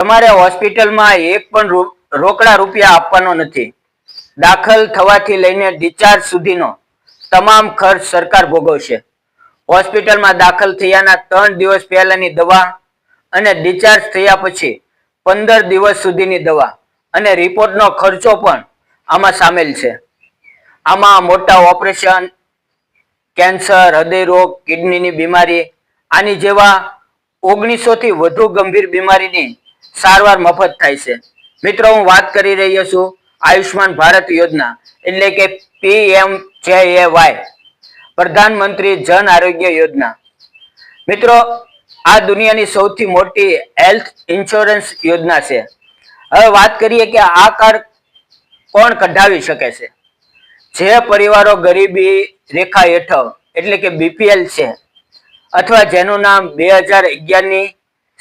તમારે હોસ્પિટલમાં એક પણ રોકડા રૂપિયા આપવાનો નથી. દાખલ થવાથી લઈને ડિસ્ચાર્જ સુધીનો તમામ ખર્ચ સરકાર ભોગવશે. હોસ્પિટલમાં દાખલ થયાના 3 દિવસ પહેલાની દવા અને ડિસ્ચાર્જ થયા પછી 15 દિવસ સુધીની દવા અને રિપોર્ટનો ખર્ચો પણ આમાં સામેલ છે. આમાં મોટા ઓપરેશન, કેન્સર, હૃદય રોગ, કિડનીની બીમારી આની જેવા 1900 થી વધુ ગંભીર બીમારીની સારવાર મફત થાય છે. મિત્રો, હું વાત કરી રહ્યો છું આયુષ્માન ભારત યોજના એટલે કે PMJAY, પ્રધાનમંત્રી જન આરોગ્ય યોજના. મિત્રો, આ દુનિયાની સૌથી મોટી હેલ્થ ઇન્સ્યોરન્સ યોજના છે. હવે વાત કરીએ કે આ કાર્ડ કોણ કઢાવી શકે છે. જે પરિવારો ગરીબી રેખા હેઠળ એટલે કે BPL છે અથવા જેનું નામ 2011ની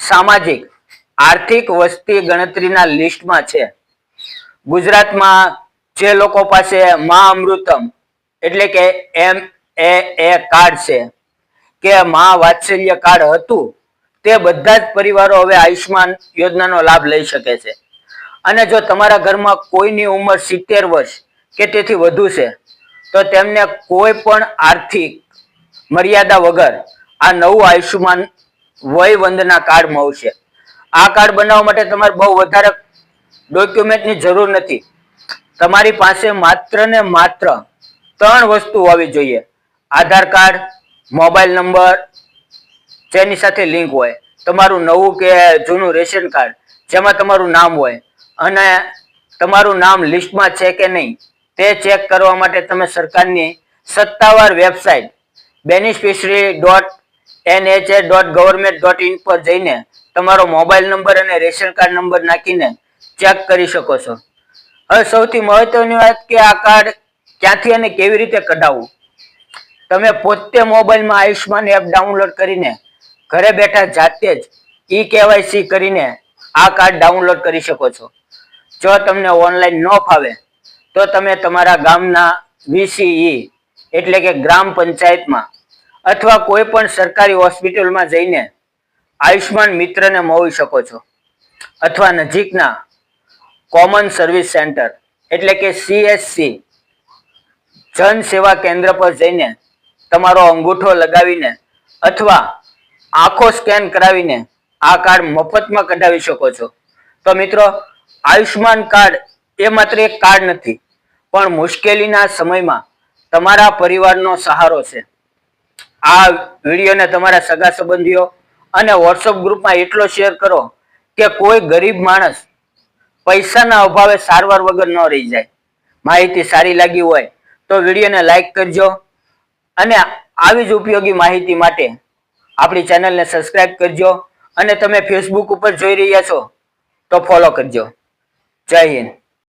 સામાજિક આર્થિક વસ્તી ગણતરીના લિસ્ટમાં છે. ગુજરાતમાં જે લોકો પાસે મા અમૃતમ એટલે કે MAA કાર્ડ છે કે મા વાત્સલ્ય કાર્ડ હતું, તે બધા જ પરિવારો હવે આયુષ્માન યોજનાનો લાભ લઈ શકે છે. અને જો તમારા ઘરમાં કોઈની ઉંમર 70 વર્ષ કે તેથી વધુ છે તો તેમને કોઈ પણ આર્થિક મર્યાદા વગર આ નવું આયુષ્માન વય વંદના કાર્ડ મળશે. આ કાર્ડ બનાવવા માટે તમારે બહુ વધારે ડોક્યુમેન્ટની જરૂર નથી. તમારી પાસે માત્ર ને માત્ર 3 વસ્તુ હોવી જોઈએ: આધાર કાર્ડ, મોબાઈલ નંબર જેની સાથે લિંક હોય, તમારું નવું કે જૂનું રેશન કાર્ડ જેમાં તમારું નામ હોય, અને તમારું નામ લિસ્ટમાં છે કે નહીં તે ચેક કરવા માટે તમે સરકારની સત્તાવાર વેબસાઇટ beneficiary.nha.government.in પર જઈને તમારો મોબાઈલ નંબર અને રેશન કાર્ડ નંબર નાખીને ચેક કરી શકો છો. હવે સૌથી મહત્વની વાત કે આ કાર્ડ ક્યાંથી અને કેવી રીતે કઢાવવું. તમે પોતે મોબાઈલમાં આયુષ્માન એપ ડાઉનલોડ કરીને ઘરે બેઠા જાતે જ eKYC કરીને આ કાર્ડ ડાઉનલોડ કરી શકો છો. જો તમને ઓનલાઈન ન ફાવે તો તમે તમારા ગામના VCE એટલે કે ગ્રામ પંચાયતમાં અથવા કોઈ પણ સરકારી હોસ્પિટલમાં જઈને આયુષ્માન મિત્રને મળી શકો છો, અથવા નજીકના કોમન સર્વિસ સેન્ટર એટલે કે CSC જન સેવા કેન્દ્ર પર જઈને તમારો અંગૂઠો લગાવીને અથવા આંખો સ્કેન કરાવીને આ કાર્ડ મફતમાં કઢાવી શકો છો. તો મિત્રો, આયુષ્માન કાર્ડ એ માત્ર એક કાર્ડ નથી, પણ મુશ્કેલીના સમયમાં તમારા પરિવારનો સહારો છે. આ વિડીયોને તમારા સગા સંબંધીઓ અને WhatsApp ગ્રુપમાં એટલો શેર કરો કે કોઈ ગરીબ માણસ પૈસાના અભાવે સારવાર વગર ન રહી જાય. માહિતી સારી લાગી હોય તો વિડીયોને લાઈક કરજો અને આવી જ ઉપયોગી માહિતી માટે આપણી ચેનલને સબસ્ક્રાઇબ કરજો. અને તમે ફેસબુક ઉપર જોઈ રહ્યા છો તો ફોલો કરજો. જય હિન્દ.